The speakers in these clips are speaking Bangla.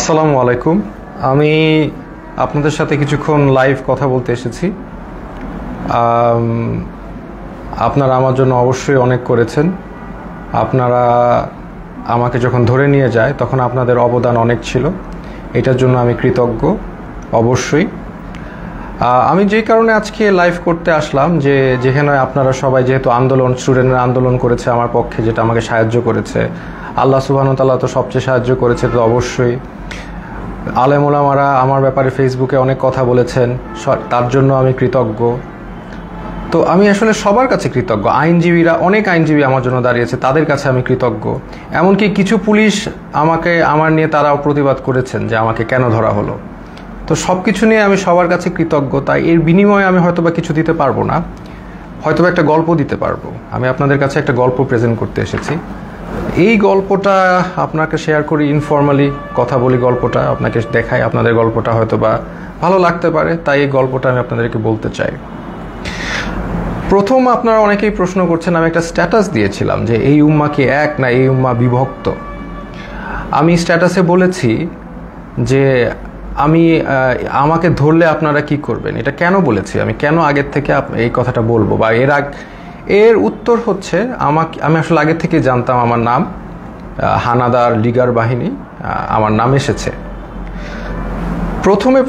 আসসালামু আলাইকুম। আমি আপনাদের সাথে কিছুক্ষণ লাইভ কথা বলতে এসেছি। আপনারা আমার জন্য অবশ্যই অনেক করেছেন। আপনারা আমাকে যখন ধরে নিয়ে যায় তখন আপনাদের অবদান অনেক ছিল, এটার জন্য আমি কৃতজ্ঞ অবশ্যই। আমি যেই কারণে আজকে লাইভ করতে আসলাম, যেখানে আপনারা সবাই যেহেতু স্টুডেন্টরা আন্দোলন করেছে আমার পক্ষে, যেটা আমাকে সাহায্য করেছে, আল্লাহ সুবহানাহু ওয়া তাআলা তো সবচেয়ে সাহায্য করেছে, তো অবশ্যই আলেম ওলামারা আমার ব্যাপারে ফেসবুকে অনেক কথা বলেছেন, তার জন্য আমি কৃতজ্ঞ। তো আমি আসলে সবার কাছে কৃতজ্ঞ। অনেক আইনজীবী আমার জন্য দাঁড়িয়েছে, তাদের কাছে আমি কৃতজ্ঞ। এমনকি কিছু পুলিশ আমার নিয়ে তারাও প্রতিবাদ করেছেন যে আমাকে কেন ধরা হলো। তো সব কিছু নিয়ে আমি সবার কাছে কৃতজ্ঞ। তাই এর বিনিময়ে আমি হয়তোবা কিছু দিতে পারবো না, হয়তোবা একটা গল্প দিতে পারবো। আমি আপনাদের কাছে একটা গল্প প্রেজেন্ট করতে এসেছি। এই গল্পটা আপনাকে শেয়ার করি, ইনফর্মালি কথা বলি, গল্পটা আপনাকে দেখাই, আপনাদের গল্পটা হয়তোবা ভালো লাগতে পারে, তাই এই গল্পটা আমি আপনাদেরকে বলতে চাই। প্রথম আপনারা অনেকেই প্রশ্ন করছেন, আমি একটা স্ট্যাটাস দিয়েছিলাম যে এই উম্মাহ কি এক না এই উম্মাহ বিভক্ত। আমি স্ট্যাটাসে বলেছি যে আমাকে ধরলে আপনারা কি করবেন। এটা কেন বলেছি, আমি কেন আগের থেকে এই কথাটা বলবো, বা এর উত্তর হচ্ছে আমি আসলে আগে থেকে জানতাম আমার নাম হানাদার লিগার বাহিনী, আমার নাম এসেছে। প্রথমে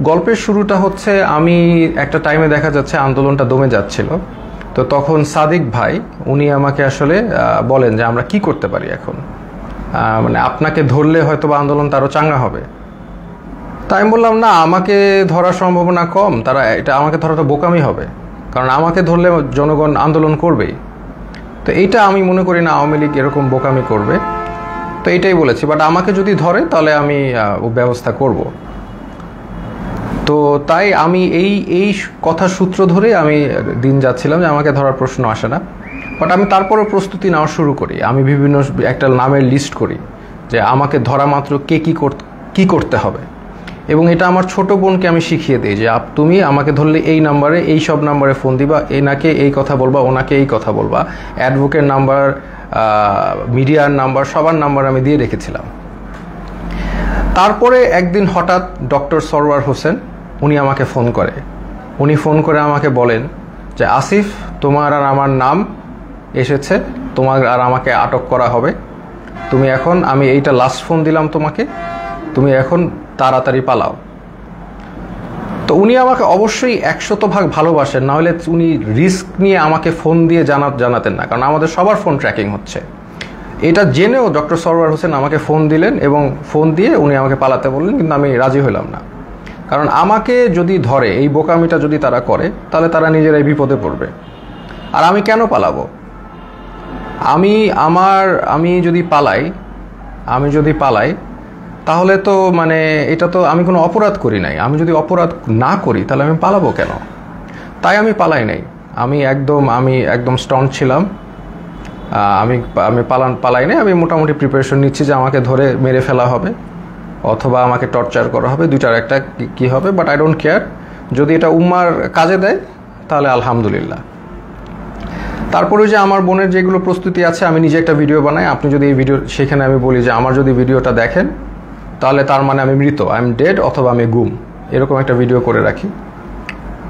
গল্পের শুরুটা হচ্ছে, আমি একটা টাইমে দেখা যাচ্ছে আন্দোলনটা দমে যাচ্ছিল, তো তখন সাদিক ভাই উনি আমাকে আসলে বলেন যে আমরা কি করতে পারি এখন, মানে আপনাকে ধরলে হয়তো বা আন্দোলনটা আরও চাঙ্গা হবে। তাই আমি বললাম না, আমাকে ধরার সম্ভাবনা কম, আমাকে ধরা তো বোকামি হবে, কারণ আমাকে ধরলে জনগণ আন্দোলন করবেই। তো এইটা আমি মনে করি না আওয়ামী লীগ এরকম বোকামি করবে, তো এইটাই বলেছি। বাট আমাকে যদি ধরে তাহলে আমি ব্যবস্থা করব। তো তাই আমি এই কথা সূত্র ধরে আমি দিন যাচ্ছিলাম যে আমাকে ধরার প্রশ্ন আসে না। বাট আমি তারপরও প্রস্তুতি নেওয়া শুরু করি, আমি বিভিন্ন একটা নামের লিস্ট করি যে আমাকে ধরা মাত্র কে কি করতে হবে। এবং এটা আমার ছোট বোনকে আমি শিখিয়ে দিই যে তুমি আমাকে ধরলে এই নাম্বারে, এই সব নাম্বারে ফোন দিবা, এনাকে এই কথা বলবা, ওনাকে এই কথা বলবা, অ্যাডভোকেট নাম্বার, মিডিয়ার নাম্বার, সবার নাম্বার আমি দিয়ে রেখেছিলাম। তারপরে একদিন হঠাৎ ডক্টর সরওয়ার হোসেন উনি আমাকে ফোন করে আমাকে বলেন যে আসিফ, তোমার আর আমার নাম এসেছে, তোমার আর আমাকে আটক করা হবে, তুমি এখন, আমি এইটা লাস্ট ফোন দিলাম তোমাকে, তুমি এখন তাড়াতাড়ি পালাও। তো উনি আমাকে অবশ্যই 100% ভালোবাসেন, না হলে উনি রিস্ক নিয়ে আমাকে ফোন দিয়ে জানাতেন না, কারণ আমাদের সবার ফোন ট্র্যাকিং হচ্ছে। এটা জেনেও ডক্টর সরওয়ার হোসেন আমাকে ফোন দিলেন এবং ফোন দিয়ে উনি আমাকে পালাতে বললেন, কিন্তু আমি রাজি হলাম না। কারণ আমাকে যদি ধরে, এই বোকামিটা যদি তারা করে, তাহলে তারা নিজেরাই বিপদে পড়বে। আর আমি কেন পালাবো? আমি যদি পালাই তাহলে তো মানে এটা তো আমি কোনো অপরাধ করি নাই। আমি যদি অপরাধ না করি তাহলে আমি পালাবো কেন? তাই আমি পালাই নাই। আমি একদম স্ট্রং ছিলাম। আমি পালাই নাই। আমি মোটামুটি প্রিপারেশন নিচ্ছি যে আমাকে ধরে মেরে ফেলা হবে অথবা আমাকে টর্চার করা হবে, দুইটার একটা কি হবে। বাট আই ডোন্ট কেয়ার, যদি এটা উম্মার কাজে দেয় তাহলে আলহামদুলিল্লাহ। তারপরে যে আমার বোনের যেগুলো প্রস্তুতি আছে, আমি নিজে একটা ভিডিও বানাই। আপনি যদি এই ভিডিও, সেখানে আমি বলি যে আমার যদি ভিডিওটা দেখেন তাহলে তার মানে আমি মৃত, আই এম ডেড, অথবা আমি গুম, এরকম একটা ভিডিও করে রাখি।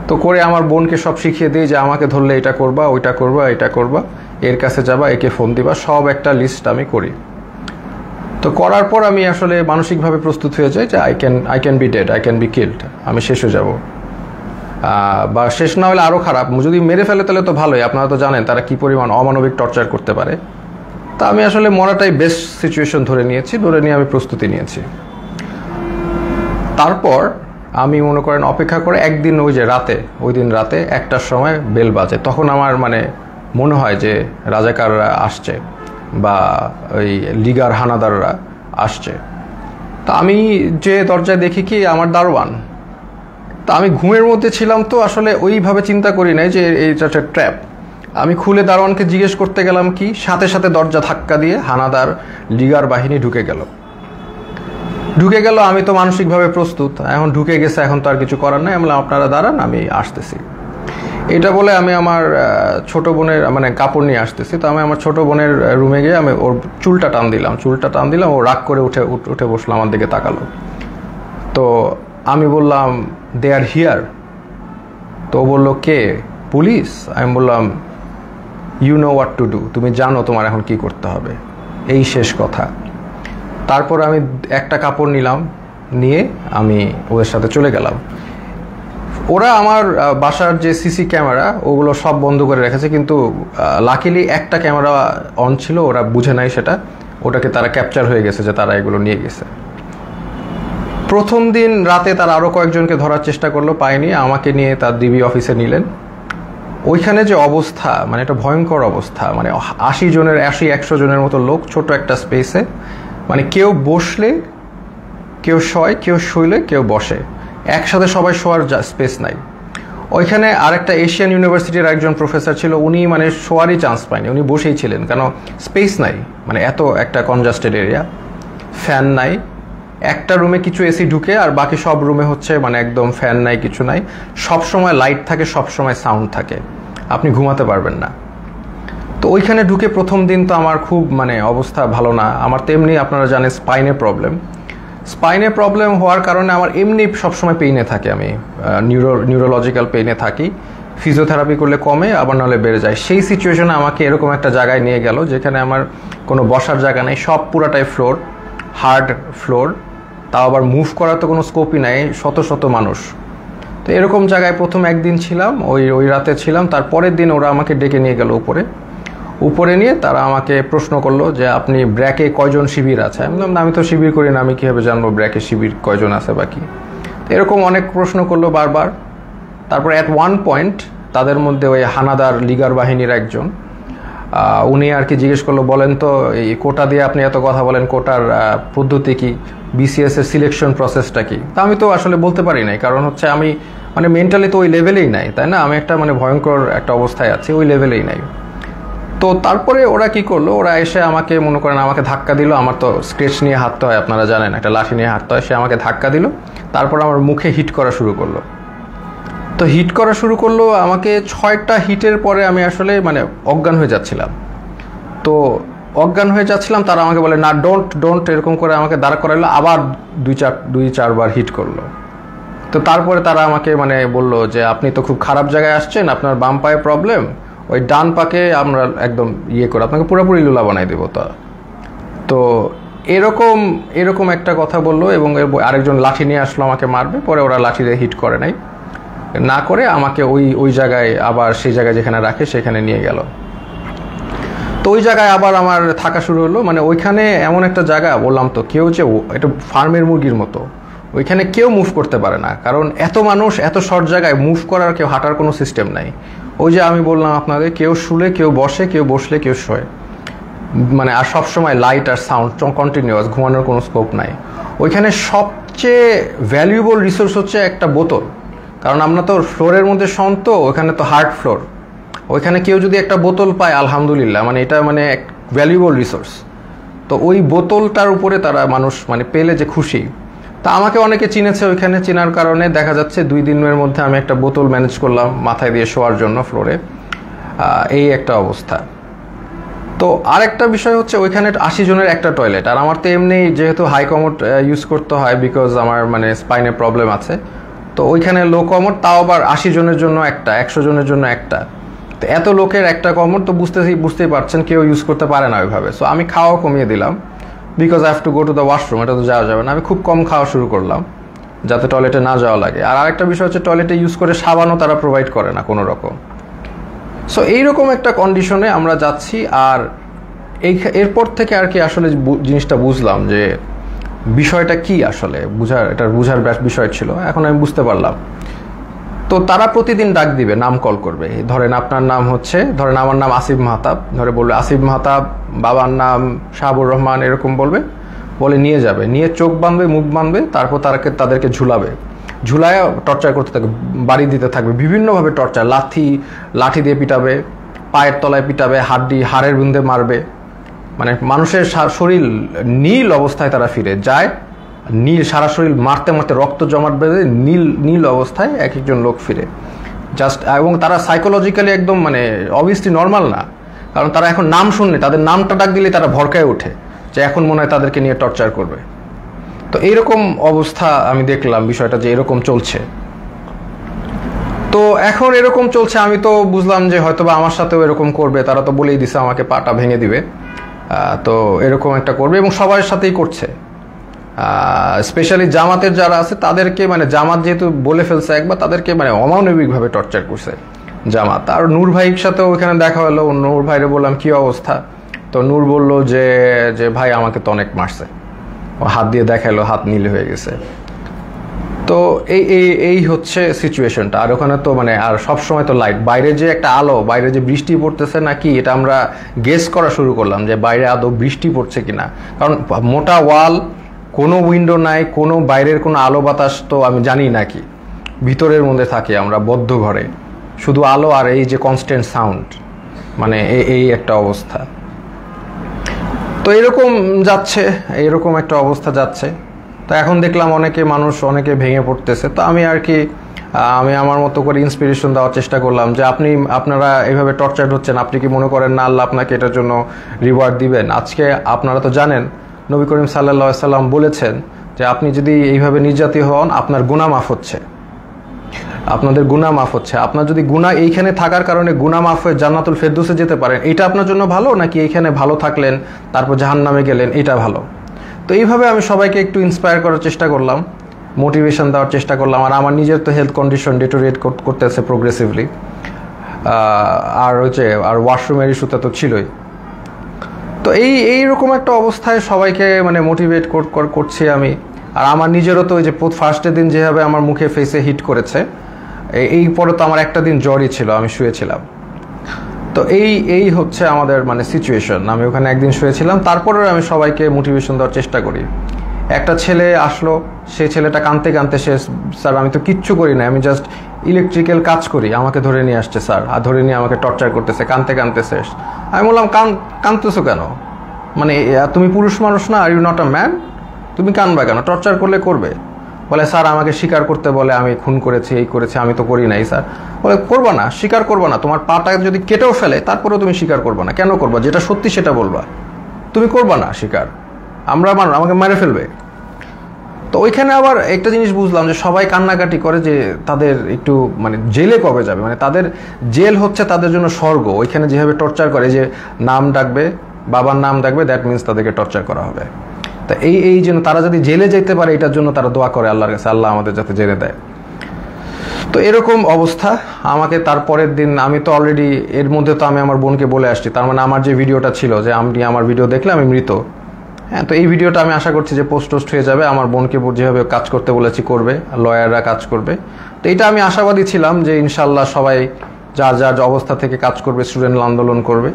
তো করে আমার বোনকে সব শিখিয়ে দিই যে আমাকে ধরলে এটা করবা, ওইটা করবা, এটা করবা, এর কাছে যাবা, একে ফোন দিবা, সব একটা লিস্ট আমি করি। তো করার পর আমি আসলে মানসিকভাবে প্রস্তুত হয়ে যাই যে I can be dead, I can be killed, আমি শেষ হয়ে যাব। বা শেষ না হলে আরও খারাপ, যদি মেরে ফেলে তাহলে তো ভালোই। আপনারা তো জানেন তারা কি পরিমাণ অমানবিক টর্চার করতে পারে। তা আমি আসলে মরাটাই বেস্ট সিচুয়েশন ধরে নিয়ে আমি প্রস্তুতি নিয়েছি। তারপর আমি মনে করেন অপেক্ষা করে একদিন ওই দিন রাতে 1টার সময় বেল বাজে। তখন আমার মনে হয় যে রাজাকাররা আসছে বা ওই লিগার হানাদাররা আসছে। তা আমি যে দরজায় দেখি কি আমার দারোয়ান। তা আমি ঘুমের মধ্যে ছিলাম, তো আসলে ওইভাবে চিন্তা করি নাই যে এইটা একটা ট্র্যাপ। আমি খুলে দারোয়ানকে জিজ্ঞেস করতে গেলাম কি, সাথে সাথে দরজা ধাক্কা দিয়ে হানাদার লিগার বাহিনী ঢুকে গেল। আমি তো মানসিকভাবে প্রস্তুত, এখন ঢুকে গেছে, এখন তো আর কিছু করার নাই। আমি বললাম আপনারা দাঁড়ান, আমি আসতেছি। এটা বলে আমি আমার ছোট বোনের মানে কাপড় নিয়ে আসতেছি, তো আমি আমার ছোট বোনের রুমে গিয়ে আমি ওর চুলটা টান দিলাম, ও রাগ করে উঠে বসলো, আমার দিকে তাকালো। তো আমি বললাম দে আর হিয়ার। তো ও বললো কে? পুলিশ। আমি বললাম you know what to do, তুমি জানো তোমার এখন কি করতে হবে, এই শেষ কথা। তারপর আমি একটা কাপড় নিয়ে আমি ওদের সাথে চলে গেলাম। ওরা আমার বাসার যে সিসি ক্যামেরা ওগুলো সব বন্ধ করে রেখেছে, কিন্তু লাকিলি একটা ক্যামেরা অন ছিল, ওরা বুঝে নাই সেটা, ওটাকে তারা ক্যাপচার হয়ে গেছে যে তারা এগুলো নিয়ে গেছে। প্রথম দিন রাতে তারা আরও কয়েকজনকে ধরার চেষ্টা করলো, পায়নি, আমাকে নিয়ে তার ডিবি অফিসে নিলেন। ওইখানে যে অবস্থা, মানে এটা ভয়ঙ্কর অবস্থা, মানে 80-100 জনের মতো লোক ছোট একটা স্পেসে, মানে কেউ বসলে কেউ শয়, কেউ শুইলে কেউ বসে, একসাথে সবাই শোয়ার স্পেস নাই। ওইখানে আরেকটা এশিয়ান ইউনিভার্সিটির একজন প্রফেসর ছিল, উনি মানে শোয়ারই চান্স পায়নি, উনি বসেই ছিলেন, কেন স্পেস নাই, মানে এত একটা কনজাস্টেড এরিয়া, ফ্যান নাই, একটা রুমে কিছু এসি ঢুকে আর বাকি সব রুমে হচ্ছে মানে একদম ফ্যান নাই, কিছু নাই, সব সময় লাইট থাকে, সব সময় সাউন্ড থাকে, আপনি ঘুমাতে পারবেন না। তো ওইখানে ঢুকে প্রথম দিন তো আমার খুব মানে অবস্থা ভালো না। আমার তেমনি আপনারা জানেন স্পাইনে প্রবলেম হওয়ার কারণে আমার এমনি সবসময় পেইনে থাকে, আমি নিউরোলজিক্যাল পেইনে থাকি, ফিজিওথেরাপি করলে কমে, আবার নাহলে বেড়ে যায়। সেই সিচুয়েশনে আমাকে এরকম একটা জায়গায় নিয়ে গেল যেখানে আমার কোনো বসার জায়গা নেই, সব পুরাটাই ফ্লোর, হার্ড ফ্লোর, তাও আবার মুভ করার তো কোনো স্কোপই নাই, শত মানুষ। তো এরকম জায়গায় প্রথম একদিন ছিলাম, ওই রাতে ছিলাম। তারপরের দিন ওরা আমাকে ডেকে নিয়ে গেল উপরে নিয়ে তারা আমাকে প্রশ্ন করলো যে আপনি ব্র্যাকে কয়জন শিবির আছে? আমি বললাম আমি তো শিবির করি না, আমি কীভাবে জানবো ব্র্যাকে শিবির কয়জন আছে বাকি। এরকম অনেক প্রশ্ন করলো বারবার। তারপর অ্যাট ওয়ান পয়েন্ট তাদের মধ্যে ওই হানাদার লিগার বাহিনীর একজন, উনি আর কি জিজ্ঞেস করলো, বলেন তো এই কোটা দিয়ে আপনি এত কথা বলেন, কোটার পদ্ধতি কি, বিসিএস এর সিলেকশন প্রসেসটা কি? তা আমি তো আসলে বলতে পারি নাই, কারণ হচ্ছে আমি মানে মেন্টালি তো ওই লেভেলেই নাই, তাই না, আমি একটা মানে ভয়ঙ্কর একটা অবস্থায় আছি, ওই লেভেলেই নাই। তো তারপরে ওরা কি করলো, ওরা এসে আমাকে মনে করেন আমাকে ধাক্কা দিল, আমার তো স্কেচ নিয়ে হাঁটতে হয়, আপনারা জানেন একটা লাঠি নিয়ে হাঁটতে হয়, সে আমাকে ধাক্কা দিল, তারপর আমার মুখে হিট করা শুরু করলো। তো হিট করা শুরু করলো আমাকে, 6টা হিটের পরে আমি আসলে মানে অজ্ঞান হয়ে যাচ্ছিলাম। তো অজ্ঞান হয়ে যাচ্ছিলাম, তারা আমাকে বলে না ডোন্ট এরকম করে আমাকে দাঁড় করাইলো, আবার 2-4 বার হিট করলো। তো তারপরে তারা আমাকে মানে বললো যে আপনি তো খুব খারাপ জায়গায় আসছেন, আপনার বাম পায়ে প্রবলেম, ওই ডান পাকে আমরা একদম করে আপনাকে পুরোপুরি লুলা বানাই দেবো। তো এরকম একটা কথা বললো, এবং আরেকজন লাঠি নিয়ে আসলো আমাকে মারবে, পরে ওরা লাঠি দিয়ে হিট করে নাই, না করে আমাকে ওই জায়গায় আবার সেই জায়গায় যেখানে রাখে সেখানে নিয়ে গেল। তো ওই জায়গায় আবার আমার থাকা শুরু হলো। মানে ওইখানে এমন একটা জায়গা, বললাম তো, কেউ যে এটা ফার্মের মুরগির মতো, ওইখানে কেউ মুভ করতে পারে না, কারণ এত মানুষ, এত শর্ট জায়গায় মুভ করার, কেউ হাঁটার কোনো সিস্টেম নাই। ওই যে আমি বললাম আপনাদের, কেউ শুলে কেউ বসে, কেউ বসলে কেউ শোয়, মানে আর সবসময় লাইট আর সাউন্ড কন্টিনিউয়াস, ঘুমানোর কোনো স্কোপ নাই। ওইখানে সবচেয়ে ভ্যালুয়েবল রিসোর্স হচ্ছে একটা বোতল, কারণ আমরা তো ফ্লোরের মধ্যে শোন, তো ওখানে তো হার্ড ফ্লোর, ওইখানে কেউ যদি একটা বোতল পায় আলহামদুলিল্লাহ, মানে এটা মানে এক ভ্যালুয়েবল রিসোর্স। তো ওই বোতলটার উপরে তারা মানুষ মানে পেলে যে খুশি। তা আমাকে অনেকে চিনেছে, ওইখানে চেনার কারণে দেখা যাচ্ছে 2 দিনের মধ্যে আমি একটা বোতল ম্যানেজ করলাম মাথায় দিয়ে শোয়ার জন্য ফ্লোরে, এই একটা অবস্থা। তো আরেকটা বিষয় হচ্ছে ওইখানে 80 জনের একটা টয়লেট, আর আমার তো এমনি যেহেতু হাই কমোড ইউজ করতে হয়, বিকজ আমার মানে স্পাইনে প্রবলেম আছে, তো ওইখানে লো কমোড, তাও আবার 80 জনের জন্য একটা, 100 জনের জন্য একটা। তো এত লোকের একটা কমোড তো বুঝতেই পারছেন কেউ ইউজ করতে পারে না ওইভাবে। সো আমি খাওয়া কমিয়ে দিলাম, because I have to go to the washroom, এটা তো যাওয়া যাবে না। আমি খুব কম খাওয়া শুরু করলাম যাতে টয়লেটে না যাওয়া লাগে। আর আরেকটা বিষয় হচ্ছে টয়লেটে ইউজ করে সাবানও তারা প্রোভাইড করে না কোনো রকম। সো এইরকম একটা কন্ডিশনে আমরা যাচ্ছি। আর এরপর থেকে আর কি আসলে জিনিসটা বুঝলাম যে বিষয়টা কি আসলে, বুঝার বিষয় ছিল, এখন আমি বুঝতে পারলাম। তো তারা প্রতিদিন ডাক দিবে, নাম কল করবে, ধরেন আপনার নাম হচ্ছে, ধরেন আমার নাম আসিফ মাহতাব, ধরে বলবে আসিফ মাহতাব, বাবার নাম শাহাবুর রহমান, এরকম বলে নিয়ে যাবে, নিয়ে চোখ বাঁধবে, মুখ বাঁধবে, তারপর তাদেরকে ঝুলায় টর্চার করতে থাকবে, বাড়ি দিতে থাকবে, বিভিন্নভাবে টর্চার, লাঠি দিয়ে পিটাবে, পায়ের তলায় পিটাবে, হাড়ের বিন্দে মারবে, মানে মানুষের শরীর নীল অবস্থায় তারা ফিরে যায়, সারা শরীর মারতে রক্ত জমাট বেঁধে নীল অবস্থায় এক একজন লোক ফিরে। জাস্ট, এবং তারা সাইকোলজিক্যালি একদম মানে অবভিয়াসলি নর্মাল না, কারণ তারা এখন নাম শুনলে, তাদের নামটা ডাক দিলে তারা ভরকায় ওঠে যে এখন মনে হয় তাদেরকে নিয়ে টর্চার করবে। তো এইরকম অবস্থা আমি দেখলাম বিষয়টা যে এরকম চলছে। তো এখন এরকম চলছে, আমি তো বুঝলাম যে হয়তোবা আমার সাথেও এরকম করবে, তারা তো বলেই দিছে আমাকে পাটা ভেঙে দিবে। তো এরকম একটা করবে এবং সবার সাথেই করছে। স্পেশালি জামাতের যারা আছে তাদেরকে, মানে জামাত যেহেতু বলে ফেলছে একবার, তাদেরকে মানে অমানবিকভাবে টর্চার করছে জামাত। আর নূর ভাইয়ের সাথেও ওইখানে দেখা হলো, নূর ভাইরে বললাম কি অবস্থা, তো নূর বলল যে যে ভাই আমাকে তো অনেক মারছে, হাত দিয়ে দেখালো, হাত নীল হয়ে গেছে। তো এই এই এই হচ্ছে সিচুয়েশনটা। আর ওখানে তো মানে আর সবসময় তো লাইট, বাইরে যে একটা আলো, বাইরে যে বৃষ্টি পড়তেছে নাকি এটা আমরা গেস করা শুরু করলাম যে বাইরে আদৌ বৃষ্টি পড়ছে কিনা, কারণ মোটা ওয়াল, কোনো উইন্ডো নাই, কোনো বাইরের কোনো আলো বাতাস তো আমি জানি নাকি, ভিতরের মধ্যে থাকি আমরা বদ্ধ ঘরে, শুধু আলো আর এই যে কনস্ট্যান্ট সাউন্ড, মানে এই একটা অবস্থা। তো এরকম যাচ্ছে, এরকম একটা অবস্থা যাচ্ছে। তো এখন দেখলাম অনেকে ভেঙে পড়তেছে। তো আমি আর কি আমি আমার মতো করে ইন্সপিরেশন দেওয়ার চেষ্টা করলাম যে আপনারা এইভাবে টর্চার হচ্ছেন, আপনি কি মনে করেন না আল্লাহ আপনাকে এটার জন্য রিওয়ার্ড দিবেন? আজকে আপনারা তো জানেন নবী করিম সাল্লাল্লাহু আলাইহি সাল্লাম বলেছেন যে আপনি যদি এইভাবে নির্যাতিত হন আপনার গুনাহ মাফ হচ্ছে, আপনাদের গুনাহ মাফ হচ্ছে। আপনার যদি গুনাহ এইখানে থাকার কারণে গুনাহ মাফ হয়ে জান্নাতুল ফেরদৌসে যেতে পারেন, এটা আপনার জন্য ভালো, নাকি এইখানে ভালো থাকলেন তারপর জাহান্নামে গেলেন, এটা ভালো? তো এইভাবে আমি সবাইকে একটু ইন্সপায়ার করার চেষ্টা করলাম, মোটিভেশন দেওয়ার চেষ্টা করলাম। আর আমার নিজের তো হেলথ কন্ডিশন ডিটোরিয়েট করতেছে প্রোগ্রেসিভলি, আর ওয়াশরুমের ইস্যুটা তো ছিলই। তো এইরকম একটা অবস্থায় সবাইকে মানে মোটিভেট করছি আমি। আর আমার নিজেরও তো ওই যে ফার্স্টের দিন যেভাবে আমার মুখে ফেসে হিট করেছে, এই পরে তো আমার একটা দিন জ্বরই ছিল, আমি শুয়েছিলাম। তো এই হচ্ছে আমাদের মানে সিচুয়েশন। আমি ওখানে একদিন শুয়েছিলাম, তারপরেও আমি সবাইকে মোটিভেশন দেওয়ার চেষ্টা করি। একটা ছেলে আসলো, সেই ছেলেটা কাঁদতে কাঁদতে, স্যার আমি তো কিচ্ছু করি না, আমি জাস্ট ইলেকট্রিক্যাল কাজ করি, আমাকে ধরে নিয়ে আসছে স্যার, আর ধরে নিয়ে আমাকে টর্চার করতেছে, কাঁদতে কাঁদতে শেষ। আমি বললাম কাঁদতেছো কেন, মানে তুমি পুরুষ মানুষ না, are you not a man, তুমি কাঁদবা কেন, টর্চার করলে করবে। বলে স্যার আমাকে স্বীকার করতে বলে, আমি খুন করেছি, এই করেছি, আমি তো করি নাই স্যার। বলে করবা না, স্বীকার করবা না, তোমার পাটা যদি কেটেও ফেলে তারপরেও তুমি স্বীকার করবা না, কেন করবা? যেটা সত্যি সেটা বলবা, তুমি করবা না স্বীকার, আমাকে মেরে ফেলবে। তো ওইখানে আবার একটা জিনিস বুঝলাম যে সবাই কান্নাকাটি করে যে তাদের একটু মানে জেলে কবে যাবে, মানে তাদের জেল হচ্ছে তাদের জন্য স্বর্গ। ওইখানে যেভাবে টর্চার করে, যে নাম ডাকবে, বাবার নাম ডাকবে, দ্যাট মিনস তাদেরকে টর্চার করা হবে। তা এই জন্য তারা যদি জেলে যেতে পারে, এটার জন্য তারা দোয়া করে আল্লাহর কাছে, আল্লাহ আমাদের যাতে জেলে দেয়। তো এরকম অবস্থা। আমাকে তারপরের দিন, আমি তো অলরেডি এর মধ্যে তো আমি আমার বোনকে বলে আসছি, তার মানে আমার যে ভিডিওটা ছিল যে আপনি আমার ভিডিও দেখলে আমি মৃত, হ্যাঁ, তো এই ভিডিওটা আমি আশা করছি যে পোস্ট হয়ে যাবে। আমার বোনকে যেভাবে কাজ করতে বলেছি করবে, লয়াররা কাজ করবে। তো এটা আমি আশাবাদী ছিলাম যে ইনশাল্লাহ সবাই যার যার অবস্থা থেকে কাজ করবে, স্টুডেন্ট আন্দোলন করবে,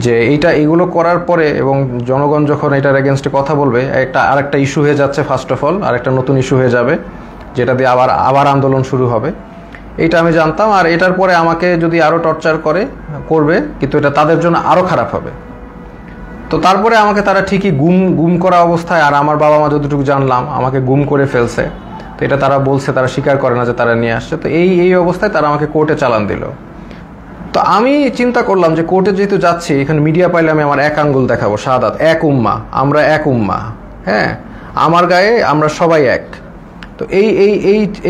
যে এগুলো করার পরে এবং জনগণ যখন এটার এগেনস্টে কথা বলবে, আরেকটা ইস্যু হয়ে যাচ্ছে, ফার্স্ট অফ অল আরেকটা নতুন ইস্যু হয়ে যাবে, যেটা দিয়ে আবার আন্দোলন শুরু হবে। এটা আমি জানতাম। আর এটার পরে আমাকে যদি আরও টর্চার করবে, কিন্তু এটা তাদের জন্য আরও খারাপ হবে। তো তারপরে আমাকে তারা ঠিকই গুম করা অবস্থায়, আর আমার বাবা মা যতটুকু জানলাম আমাকে গুম করে ফেলছে। তো এটা তারা বলছে, তারা স্বীকার করে না যে তারা নিয়ে আসছে। তো এই অবস্থায় তারা আমাকে কোর্টে চালান দিল। তো আমি চিন্তা করলাম যে কোর্টে যেহেতু যাচ্ছি, এখানে মিডিয়া পাইলে আমি আমার এক আঙ্গুল দেখাবো, শাহাদাত, এক উম্মা, আমরা এক উম্মা, হ্যাঁ, আমার গায়ে আমরা সবাই এক। তো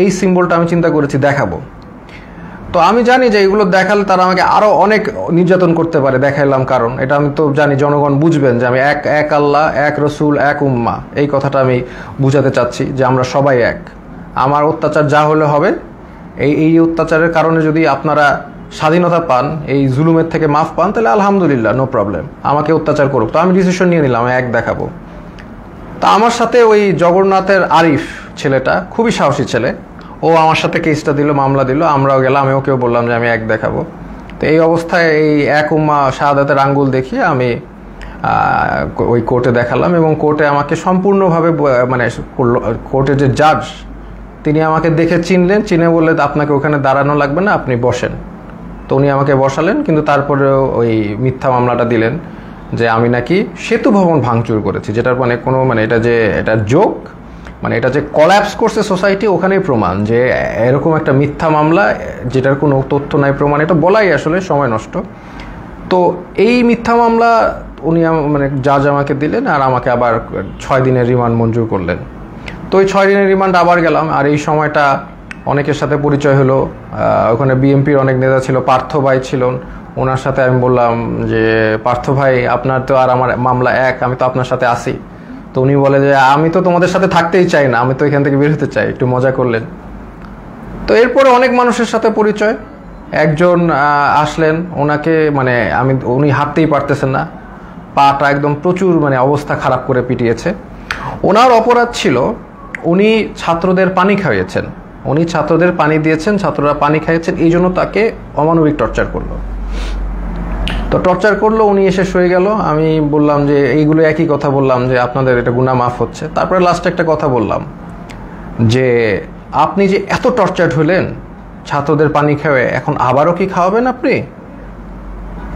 এই সিম্বলটা আমি চিন্তা করেছি দেখাবো। তো আমি জানি যে এগুলো দেখালে তারা আমাকে আরো অনেক নির্যাতন করতে পারে, দেখাইলাম, কারণ এটা আমি তো জানি জনগণ বুঝবেন যে আমি এক আল্লাহ, এক রসুল, এক উম্মা, এই কথাটা আমি বুঝাতে চাচ্ছি যে আমরা সবাই এক। আমার অত্যাচার যা হলে হবে, এই অত্যাচারের কারণে যদি আপনারা স্বাধীনতা পান, এই জুলুমের থেকে মাফ পান, তাহলে আলহামদুলিল্লাহ, নো প্রবলেম, আমাকে অত্যাচার করুক। তো আমি ডিসিশন নিয়ে নিলাম, এক দেখাবো। তা আমার সাথে ওই জগন্নাথের আরিফ ছেলেটা, খুবই সাহসী ছেলে, ও আমার সাথে কেসটা দিল, মামলা দিল, আমরাও গেলাম, আমি ওকেও বললাম যে আমি এক দেখাবো। তো এই অবস্থায় এই এক উম্মা শাহাদাতের আঙ্গুল দেখিয়ে আমি ওই কোর্টে দেখালাম, এবং কোর্টে আমাকে সম্পূর্ণভাবে মানে কোর্টের যে জাজ, তিনি আমাকে দেখে চিনে বললেন আপনাকে ওখানে দাঁড়ানো লাগবে না, আপনি বসেন। তো উনি আমাকে বসালেন, কিন্তু তারপরেও ওই মিথ্যা মামলাটা দিলেন যে আমি নাকি সেতু ভবন ভাঙচুর করেছি, যেটার মানে কোনো এটা জোক, মানে এটা যে কলাপস করছে সোসাইটি, ওখানেই প্রমাণ যে এরকম একটা মিথ্যা মামলা যেটার কোনো তথ্য নাই, প্রমাণ, এটা বলাই আসলে সময় নষ্ট। তো এই মিথ্যা মামলা উনি মানে জাজ আমাকে দিলেন, আর আমাকে আবার 6 দিনের রিমান্ড মঞ্জুর করলেন। তো ওই 6 দিনের রিমান্ড আবার গেলাম, আর এই সময়টা অনেকের সাথে পরিচয় হলো। ওখানে বিএনপির অনেক নেতা ছিল, পার্থ ভাই ছিলেন, ওনার সাথে আমি বললাম যে পার্থ ভাই আপনার তো আর আমার মামলা এক, আমি তো আপনার সাথে আসি। তো উনি বলে যে আমি তো তোমাদের সাথে থাকতেই চাই না, আমি তো এখান থেকে বের হতে চাই, একটু মজা করলেন। তো এরপরে অনেক মানুষের সাথে পরিচয়। একজন আসলেন, ওনাকে মানে উনি হাঁটতেই পারতেছেন না, পাটা একদম প্রচুর মানে অবস্থা খারাপ করে পিটিয়েছে। ওনার অপরাধ ছিল উনি ছাত্রদের পানি খাইয়েছেন, উনি ছাত্রদের পানি দিয়েছেন, ছাত্ররা পানি খাইয়েছেন, এই জন্য তাকে অমানবিক টর্চার করলো। তো টর্চার করলো, উনি এসে শুয়ে গেল। আমি বললাম যে এইগুলো একই কথা বললাম যে আপনাদের এটা গুনাহ মাফ হচ্ছে। তারপরে লাস্টে একটা কথা বললাম যে আপনি যে এত টর্চার্ড হলেন ছাত্রদের পানি খাওয়ে, এখন আবারও কি খাওয়াবেন আপনি?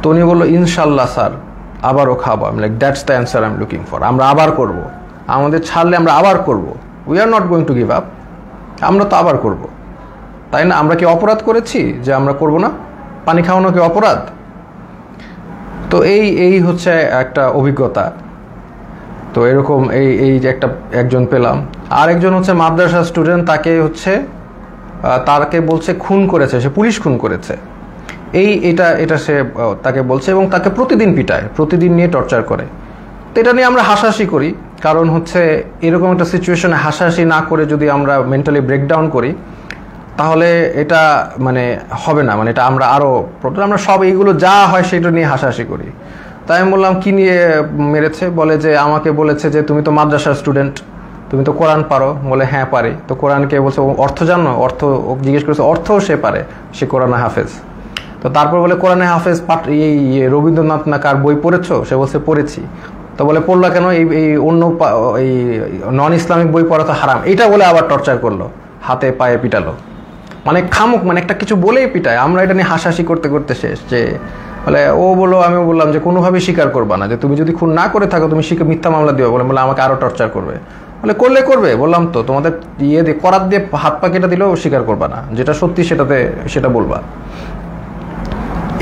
তো উনি বললো ইনশাল্লাহ স্যার আবারও খাওয়াবো। আমি like that's the answer I am looking for. আমরা আবার করব, আমাদের ছাড়লে আমরা আবার করব, we are not going to give up. আমরা তো আবার করব, তাই না? আমরা কি অপরাধ করেছি যে আমরা করব না? পানি খাওয়ানো কি অপরাধ? তো এই হচ্ছে একটা অভিজ্ঞতা। তো এরকম এই যে একজন পেলাম। আর একজন হচ্ছে মাদ্রাসা স্টুডেন্ট, তাকে বলছে খুন করেছে, সে পুলিশ খুন করেছে, এটা সে তাকে বলছে, এবং তাকে প্রতিদিন পিটায়, প্রতিদিন নিয়ে টর্চার করে। তো এটা নিয়ে আমরা হাসাহাসি করি, কারণ হচ্ছে এরকম একটা সিচুয়েশনে হাসাহাসি না করে যদি আমরা মেন্টালি ব্রেকডাউন করি তাহলে এটা মানে হবে না, মানে এটা আমরা আমরা সব এইগুলো যা হয় সেটা নিয়ে হাসাহাসি করি। তাই আমি বললাম কি নিয়ে মেরেছে? বলে যে আমাকে বলেছে যে তুমি তো মাদ্রাসার স্টুডেন্ট, তুমি তো কোরআন পারো। বলে হ্যাঁ পারি। তো কোরআনকে বলছে অর্থ জানো? অর্থ জিজ্ঞেস করেছে, অর্থও সে পারে, সে কোরআনে হাফেজ। তো তারপর বলে কোরআনে হাফেজ এই রবীন্দ্রনাথ না কার বই পড়েছো? সে বলছে পড়েছি। তো বলে পড়লা কেন? এই অন্য এই নন ইসলামিক বই পড়া তো হারাম, এটা বলে আবার টর্চার করলো, হাতে পায়ে পিটালো। মানে খামুক, মানে একটা কিছু বলেই পিটায়। আমরা এটা নিয়ে হাসাহাসি করতে করতে শেষ। যে বলে ও বললো, আমি বললাম যে কোনোভাবেই স্বীকার করবা না, যে তুমি যদি খুন না করে থাকো তুমি মিথ্যা মামলা দিও। বলে আমাকে আরো টর্চার করবে। বলে করবে, বললাম তো তোমাদের করাত দিয়ে হাত পা কেটে দিলেও স্বীকার করবা না, যেটা সত্যি সেটা বলবা।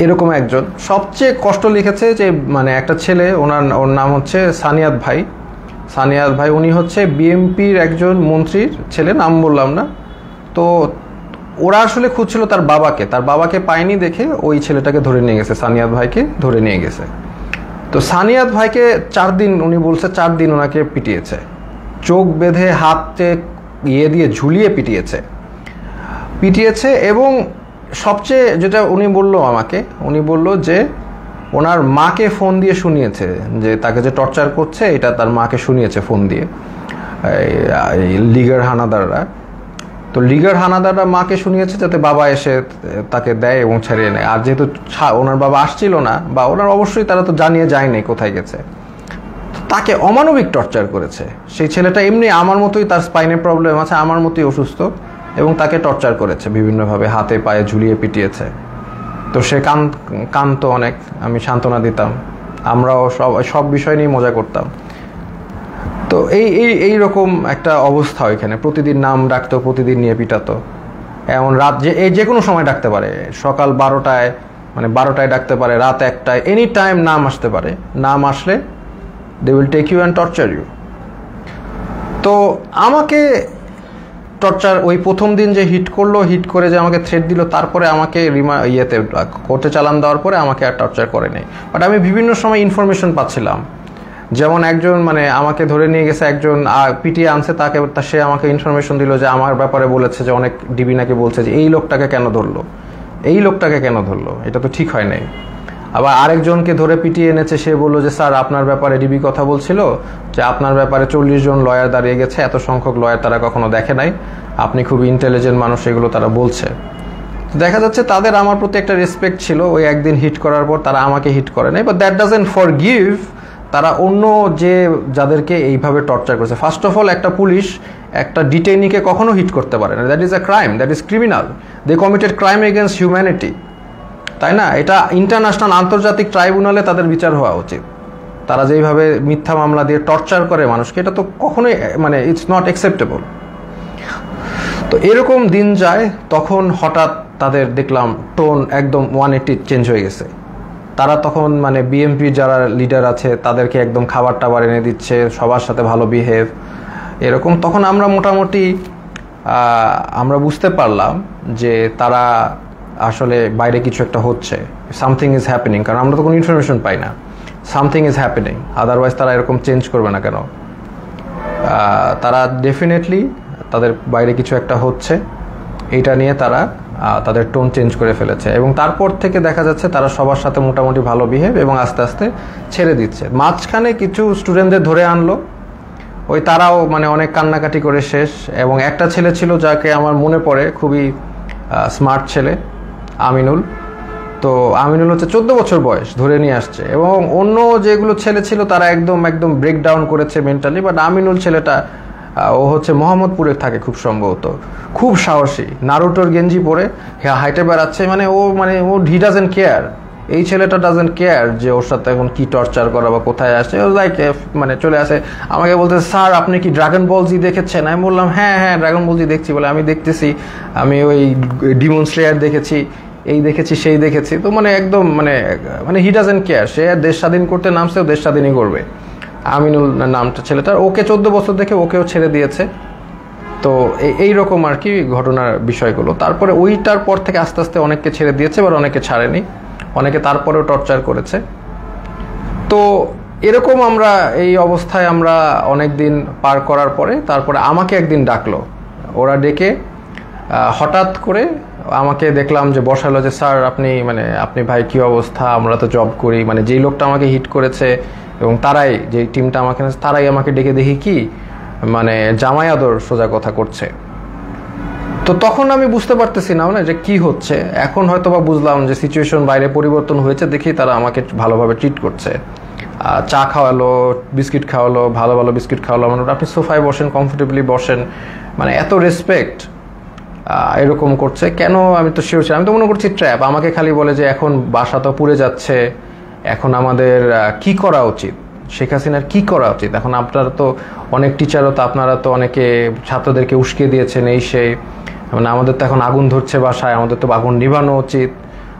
এরকম একজন সবচেয়ে কষ্ট লিখেছে যে মানে একটা ছেলে, ওর নাম হচ্ছে সানিয়াত ভাই। উনি হচ্ছে বিএনপির একজন মন্ত্রীর ছেলে, নাম বললাম না। তো ওরা আসলে খুঁজছিল তার বাবাকে পায়নি দেখে ওই ছেলেটাকে ধরে নিয়ে গেছে, সানিয়াত ভাইকে ধরে নিয়ে গেছে। তো সানিয়াত ভাইকে 4 দিন, উনি বলছে 4 দিন ওনাকে পিটিয়েছে, চোখ বেঁধে হাতে দিয়ে ঝুলিয়ে পিটিয়েছে। এবং সবচেয়ে যেটা উনি বলল যে ওনার মাকে ফোন দিয়ে শুনিয়েছে যে তাকে যে টর্চার করছে, এটা তার মাকে শুনিয়েছে ফোন দিয়ে লিগার হানাদাররা। তো লিগার হানাদাররা মাকে শুনিয়েছে যাতে বাবা এসে তাকে দেয় এবং ছাড়িয়ে নেয়। আর যেহেতু ওনার বাবা আসছিল না, বা ওনার অবশ্যই তারা তো জানিয়ে যায়নি কোথায় গেছে, তাকে অমানবিক টর্চার করেছে। সেই ছেলেটা এমনি আমার মতোই, তার স্পাইনে প্রবলেম আছে, আমার মতোই অসুস্থ, এবং তাকে টর্চার করেছে বিভিন্নভাবে, হাতে পায়ে ঝুলিয়ে পিটিয়েছে। তো সে কাঁদতো অনেক, আমি সান্ত্বনা দিতাম, আমরাও সব বিষয় নিয়ে মজা করতাম। তো এইরকম একটা অবস্থা ওইখানে, প্রতিদিন নাম ডাকতো, প্রতিদিন নিয়ে পিটাতো। এমন রাত যে কোনো সময় ডাকতে পারে, সকাল 12টায় ডাকতে পারে, রাত 1টায়, এনি টাইম নাম আসতে পারে। নাম আসলে they will take you and torture you. তো আমাকে টর্চার ওই প্রথম দিন যে হিট করে যে আমাকে থ্রেট দিল, তারপরে আমাকে কোর্টে চালান দেওয়ার পরে আমাকে আর টর্চার করে নাই। বাট আমি বিভিন্ন সময় ইনফরমেশন পাচ্ছিলাম, যেমন একজন মানে আমাকে ধরে নিয়ে গেছে, একজন পিটিয়ে আনছে, সে আমাকে ইনফরমেশন দিল যে আমার ব্যাপারে বলেছে যে অনেক ডিবি নাকি বলছে যে এই লোকটাকে কেন ধরলো, এটা তো ঠিক হয় নাই। আবার আরেকজনকে ধরে পিটিয়ে এনেছে, সে বললো যে স্যার আপনার ব্যাপারে ডিবি কথা বলছিল যে আপনার ব্যাপারে 40 জন লয়ার দাঁড়িয়ে গেছে, এত সংখ্যক লয়ার তারা কখনো দেখে নাই, আপনি খুব ইন্টেলিজেন্ট মানুষ, এগুলো তারা বলছে। দেখা যাচ্ছে তাদের আমার প্রতি একটা রেসপেক্ট ছিল। ওই একদিন হিট করার পর তারা আমাকে হিট করে নাই, বাট দ্যাট ডাজন্ট ফরগিভ তারা অন্য যাদেরকে এইভাবে টর্চার করেছে। ফার্স্ট অফ অল, একটা পুলিশ একটা ডিটেইনিকে কখনো হিট করতে পারে না, that is a crime, that is criminal, they committed crime against humanity, তাই না? এটা ইন্টারন্যাশনাল, আন্তর্জাতিক ট্রাইব্যুনালে তাদের বিচার হওয়া উচিত। তারা যেইভাবে মিথ্যা মামলা দিয়ে টর্চার করে মানুষকে, এটা তো কখনোই মানে ইটস নট অ্যাকসেপ্টেবল। তো এরকম দিন যায়, তখন হঠাৎ তাদের দেখলাম টোন একদম 180 চেঞ্জ হয়ে গেছে। তারা তখন মানে বিএনপি যারা লিডার আছে তাদেরকে একদম খাবার টাবার এনে দিচ্ছে, সবার সাথে ভালো বিহেভ এরকম। তখন আমরা মোটামুটি আমরা বুঝতে পারলাম যে তারা আসলে বাইরে কিছু একটা হচ্ছে, সামথিং ইজ হ্যাপেনিং, কারণ আমরা তো কোনো ইনফরমেশন পাই না। সামথিং ইজ হ্যাপেনিং, আদারওয়াইজ তারা এরকম চেঞ্জ করবে না কেন। তারা ডেফিনেটলি তাদের বাইরে কিছু একটা হচ্ছে, এইটা নিয়ে তারা তাদের টোন চেঞ্জ করে ফেলেছে। এবং তারপর থেকে দেখা যাচ্ছে তারা সবার সাথে মোটামুটি ভালো বিহেভ এবং আস্তে আস্তে ছেড়ে দিচ্ছে। মাঝখানে কিছু স্টুডেন্টদের ধরে আনলো, ওই তারাও মানে অনেক কান্নাকাটি করে শেষ। এবং একটা ছেলে ছিল যাকে আমার মনে পড়ে, খুবই স্মার্ট ছেলে, আমিনুল। তো আমিনুল হচ্ছে 14 বছর বয়স, ধরে নিয়ে আসছে। এবং অন্য যেগুলো ছেলে ছিল তারা একদম ব্রেকডাউন করেছে মেন্টালি, বাট আমিনুল ছেলেটা ও হচ্ছে মোহাম্মদপুরে থাকে খুব সম্ভবত, খুব সাহসী, নারুটোর গেঞ্জি পরে হাইটে বেড়াচ্ছে। মানে ও হি ডাজেন্ট কেয়ার, এই ছেলেটা ডাজেন্ট কেয়ার যে ওর সাথে এখন কি টর্চার করা বা কোথায় আসে। ও লাইক মানে চলে আসে, আমাকে বলতে, স্যার আপনি কি ড্রাগন বল জি দেখেছেন? আমি বললাম হ্যাঁ ড্রাগন বল জি দেখছি। বলে আমি দেখতেছি, আমি ওই ডিমন স্লেয়ার দেখেছি, এই দেখেছি সেই দেখেছি। তো মানে একদম মানে হি ডাজেন্ট কেয়ার, সে দেশ স্বাধীন করতে নামছে, ও দেশ স্বাধীনই করবে। আমিনুল নামটা ছেলেটার, ওকে 14 বছর দেখে ওকেও ছেড়ে দিয়েছে। তো এইরকম আর কি ঘটনার বিষয়গুলো। তারপরে ওইটার পর থেকে আস্তে আস্তে অনেককে ছেড়ে দিয়েছে, এবার অনেকে ছাড়েনি, অনেকে তারপরেও টর্চার করেছে। তো এরকম আমরা এই অবস্থায় আমরা অনেক দিন পার করার পরে তারপরে আমাকে একদিন ডাকলো, ওরা ডেকে হঠাৎ করে আমাকে দেখলাম যে বসালো, যে স্যার আপনি ভাই কি অবস্থা, আমরা তো জব করি। মানে যেই লোকটা আমাকে হিট করেছে এবং তারাই, যে টিমটা আমাকে, তারাই আমাকে ডেকে দেখি কি মানে জামাই আদর সোজা কথা করছে। তো তখন আমি বুঝতে পারতেছি না যে কি হচ্ছে। এখন হয়তো বা বুঝলাম যে সিচুয়েশন বাইরে পরিবর্তন হয়েছে, দেখি তারা আমাকে ভালোভাবে ট্রিট করছে। চা খাওয়ালো, বিস্কিট খাওয়ালো, ভালো ভালো বিস্কিট খাওয়ালো। মানে আপনি সোফায় বসেন, কমফোর্টেবলি বসেন, মানে এত রেসপেক্ট এরকম করছে কেন? আমি তো শিওর ছিলাম, আমি তো মনে করছি ট্র্যাপ। আমাকে খালি বলে যে এখন বাসা তো পুড়ে যাচ্ছে, এখন আমাদের কি করা উচিত, শেখ হাসিনার কি করা উচিত। এখন আপনারা তো অনেক টিচারও তো, আপনারা তো অনেকে ছাত্রদেরকে উস্কে দিয়েছেন, এই সেই, মানে আমাদের তো এখন আগুন ধরছে বাসায়, আমাদের তো আগুন নিভানো উচিত।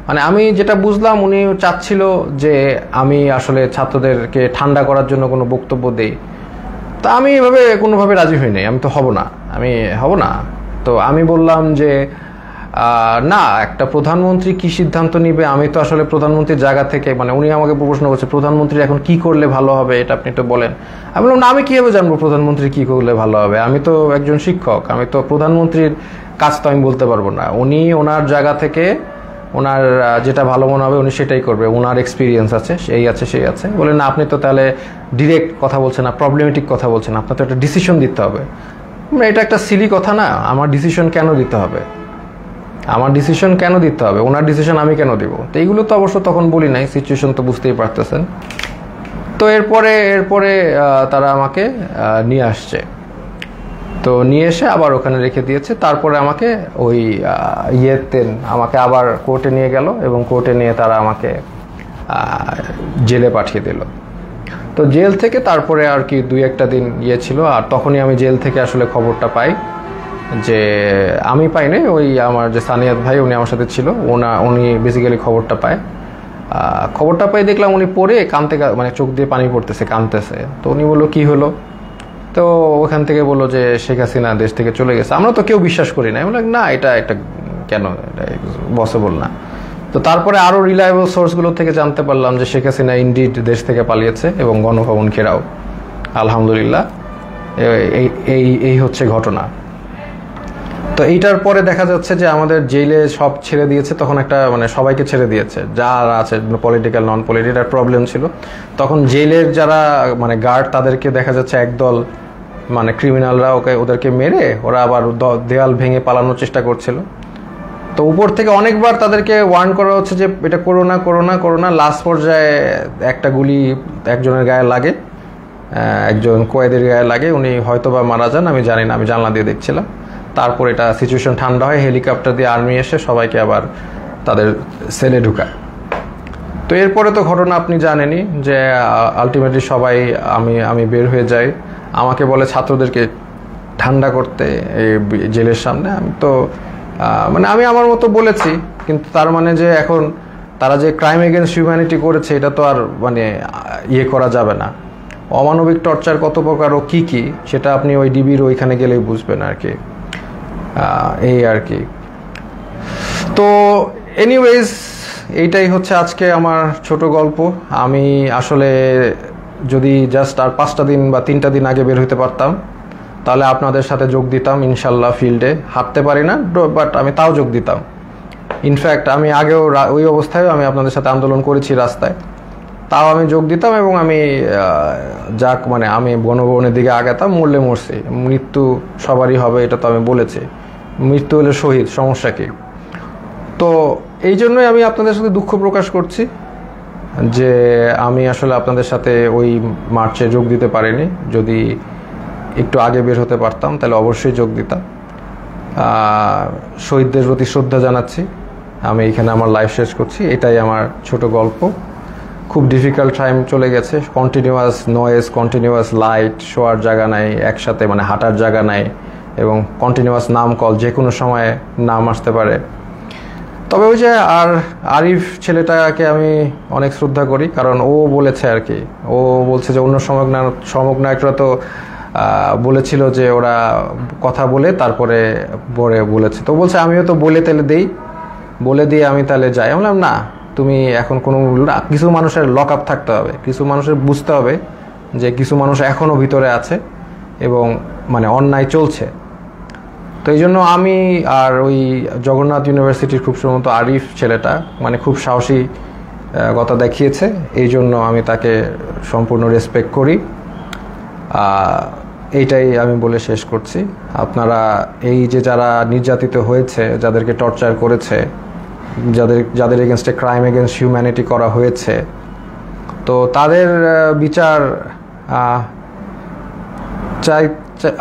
মানে আমি যেটা বুঝলাম, উনি চাচ্ছিল যে আমি আসলে ছাত্রদেরকে ঠান্ডা করার জন্য কোনো বক্তব্য দেই। তা আমি এভাবে কোনোভাবে রাজি হই নাই, আমি তো হব না। তো আমি বললাম যে না, একটা প্রধানমন্ত্রী কি সিদ্ধান্ত নিবে, আমি তো আসলে প্রধানমন্ত্রীর জায়গা থেকে, মানে উনি আমাকে প্রশ্ন করছে প্রধানমন্ত্রী এখন কি করলে ভালো হবে, এটা আপনি তো বলেন। আমি বললাম না, আমি কিভাবে জানবো প্রধানমন্ত্রী কি করলে ভালো হবে, আমি তো একজন শিক্ষক, আমি তো প্রধানমন্ত্রীর কাজ তো আমি বলতে পারবো না। উনি ওনার জায়গা থেকে ওনার যেটা ভালো মনে হবে উনি সেটাই করবে, ওনার এক্সপিরিয়েন্স আছে, সেই আছে। বলে না, আপনি তো তাহলে ডিরেক্ট কথা বলছেন না, প্রবলেমেটিক কথা বলছেন, আপনার তো একটা ডিসিশন দিতে হবে। এটা একটা সিলি কথা না, আমার ডিসিশন কেন দিতে হবে, ওনার ডিসিশন আমি কেন দিব? তো এইগুলো তো অবশ্য তখন বলি নাই, সিচুয়েশন তো বুঝতেই পারতেছেন। তো এরপরে তারা আমাকে নিয়ে আসছে, তো নিয়ে এসে আবার ওখানে রেখে দিয়েছে। তারপরে আমাকে ওই আমাকে আবার কোর্টে নিয়ে গেল এবং কোর্টে নিয়ে তারা আমাকে জেলে পাঠিয়ে দিল। তো জেল থেকে তারপরে আর কি 2-1 দিন ছিল। আর তখনই আমি জেল থেকে আসলে খবরটা পাই, যে আমি পাই নাই, ওই আমার যে সানিয়াত ভাই উনি আমার সাথে ছিল, উনি বেসিক্যালি খবরটা পাই। দেখলাম উনি পড়ে কাঁদতে, মানে চোখ দিয়ে পানি পড়তেছে, কাঁদতেছে। তো উনি বললো কি হলো? তো ওখান থেকে বললো যে শেখ হাসিনা দেশ থেকে চলে গেছে। আমরা তো কেউ বিশ্বাস করি না, বললাম না এটা কেন, এটা পসিবল না। তো তারপরে আরো রিলায়েবল সোর্সগুলো থেকে জানতে পারলাম যে শেখ হাসিনা ইনডিড দেশ থেকে পালিয়েছে এবং গণভবন ঘেরাও। আলহামদুলিল্লাহ, এই হচ্ছে ঘটনা। তো এইটার পরে দেখা যাচ্ছে যে আমাদের জেলে সব ছেড়ে দিয়েছে, তখন একটা মানে সবাইকে ছেড়ে দিয়েছে যারা আছে, পলিটিক্যাল নন পলিটিক্যাল প্রবলেম ছিল। তখন জেলের যারা মানে গার্ড, তাদেরকে দেখা যাচ্ছে একদল মানে ক্রিমিনালরা ওদেরকে মেরে ওরা আবার দেয়াল ভেঙে পালানোর চেষ্টা করছিল। তো উপর থেকে অনেকবার তাদেরকে ওয়ার্ন করা হচ্ছে যে এটা করো না। লাস্ট পর্যায়ে একটা গুলি একজনের গায়ে লাগে, একজন কয়েদির গায়ে লাগে, উনি হয়তো বা মারা যান, আমি জানি না, আমি জানলা দিয়ে দেখছিলাম। তারপর এটা সিচুয়েশন ঠান্ডা হয়, হেলিকপ্টার দিয়ে আর্মি এসে সবাইকে আবার তাদের সেলে ঢুকায়। তো তো এরপরে তো ঘটনা আপনি জানেনই যে আলটিমেটলি সবাই আমি বের হয়ে যাই, আমাকে বলে ছাত্রদেরকে ঠান্ডা করতে এই জেলের সামনে। আমি তো মানে আমি আমার মতো বলেছি, কিন্তু তার মানে যে এখন তারা যে ক্রাইম এগেনস্ট হিউম্যানিটি করেছে এটা তো আর মানে ইয়ে করা যাবে না। অমানবিক টর্চার কত প্রকার ও কী কী সেটা আপনি ওই ডিবির ওইখানে গেলেই বুঝবেন আর কি, এই আর কি। তো এনিওয়েজ এইটাই হচ্ছে আজকে আমার ছোট গল্প। আমি আসলে যদি জাস্ট আর 5টা দিন বা 3টা দিন আগে বের হতে পারতাম তাহলে আপনাদের সাথে যোগ দিতাম ইনশাল্লাহ। ফিল্ডে হাঁটতে পারি না, বাট আমি তাও যোগ দিতাম। ইনফ্যাক্ট আমি আগেও ওই অবস্থায় আমি আপনাদের সাথে আন্দোলন করেছি রাস্তায়, তাও আমি যোগ দিতাম এবং আমি যাক মানে আমি গণভবনের দিকে আগাতাম। মরলে মরছি, মৃত্যু সবারই হবে এটা তো আমি বলেছি, মৃত্যু হলে শহীদ, সমস্যা কি। তো এই জন্যই আমি আপনাদের সাথে দুঃখ প্রকাশ করছি যে আমি আসলে আপনাদের সাথে ওই মার্চে যোগ দিতে পারিনি। যদি একটু আগে বের হতে পারতাম তাহলে অবশ্যই যোগ দিতাম। শহীদদের প্রতি শ্রদ্ধা জানাচ্ছি। আমি এখানে আমার লাইফ শেষ করছি। এটাই আমার ছোট গল্প। খুব ডিফিকাল্ট টাইম চলে গেছে, কন্টিনিউয়াস নয়েজ, কন্টিনিউয়াস লাইট, শোয়ার জায়গা নাই, একসাথে মানে হাঁটার জায়গা নাই, এবং কন্টিনিউয়াস নাম কল, যে কোনো সময় নাম আসতে পারে। তবে ওই যে আরিফ ছেলেটাকে আমি অনেক শ্রদ্ধা করি, কারণ ও বলেছে আর কি, ও বলছে যে অন্য সমগ্নায়করা তো বলেছিল যে ওরা কথা বলে তারপরে বলেছে, তো বলছে আমিও তো বলে দিয়ে আমি তাহলে যাই। আমি বললাম না, তুমি এখন কোনো না, কিছু মানুষের লক আপ থাকতে হবে, কিছু মানুষের বুঝতে হবে যে কিছু মানুষ এখনও ভিতরে আছে এবং মানে অন্যায় চলছে। তো এই জন্য আমি আর ওই জগন্নাথ ইউনিভার্সিটির খুব সম্ভবত আরিফ ছেলেটা মানে খুব সাহসী কথা দেখিয়েছে, এই জন্য আমি তাকে সম্পূর্ণ রেসপেক্ট করি। এইটাই আমি বলে শেষ করছি। আপনারা এই যে যারা নির্যাতিত হয়েছে, যাদেরকে টর্চার করেছে, যাদের এগেনস্টে ক্রাইম এগেনস্ট হিউম্যানিটি করা হয়েছে, তো তাদের বিচার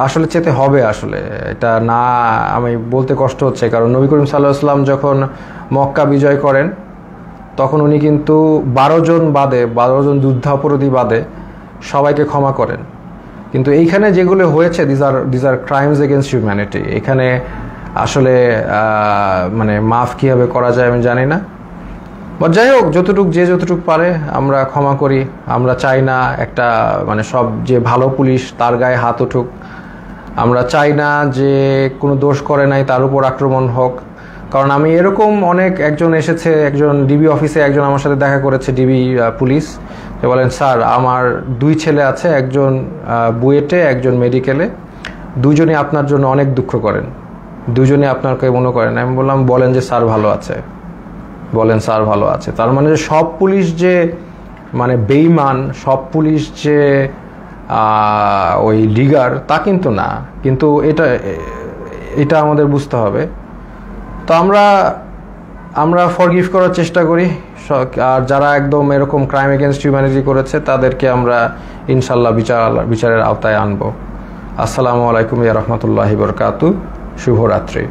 আসলে চেতে হবে। আসলে এটা না আমি বলতে কষ্ট হচ্ছে, কারণ নবী করিম সাল্লাল্লাহু আলাইহি ওয়াসাল্লাম যখন মক্কা বিজয় করেন তখন উনি কিন্তু 12 জন যুদ্ধাপরাধী বাদে সবাইকে ক্ষমা করেন। কিন্তু এইখানে যেগুলো হয়েছে these are crimes against humanity. এখানে আসলে মানে মাফ কীভাবে করা যায় আমি জানি না, বা যাই হোক যতটুক পারে আমরা ক্ষমা করি। আমরা চাই না একটা মানে সব যে ভালো পুলিশ তার গায়ে হাত উঠুক, আমরা চাই না যে কোনো দোষ করে নাই তার উপর আক্রমণ হোক। কারণ আমি এরকম একজন ডিবি অফিসে একজন আমার সাথে দেখা করেছে, ডিবি পুলিশ, যে বলেন স্যার আমার 2 ছেলে আছে, একজন বুয়েটে একজন মেডিকেলে, দুজনই আপনার জন্য অনেক দুঃখ করেন, দুজনই আপনাকে মনে করেন। আমি বললাম বলেন স্যার ভালো আছে। তার মানে সব পুলিশ যে মানে বেঈমান, সব পুলিশ যে ওই লিগার তা কিন্তু না, কিন্তু এটা আমাদের বুঝতে হবে। তো আমরা ফরগিভ করার চেষ্টা করি, আর যারা একদম এরকম ক্রাইম এগেনস্ট হিউম্যানিটি করেছে তাদেরকে আমরা ইনশাল্লাহ বিচারের আওতায় আনবো। আসসালামু আলাইকুম ওয়া রাহমাতুল্লাহি ওয়া বারাকাতুহু। শুভরাত্রি।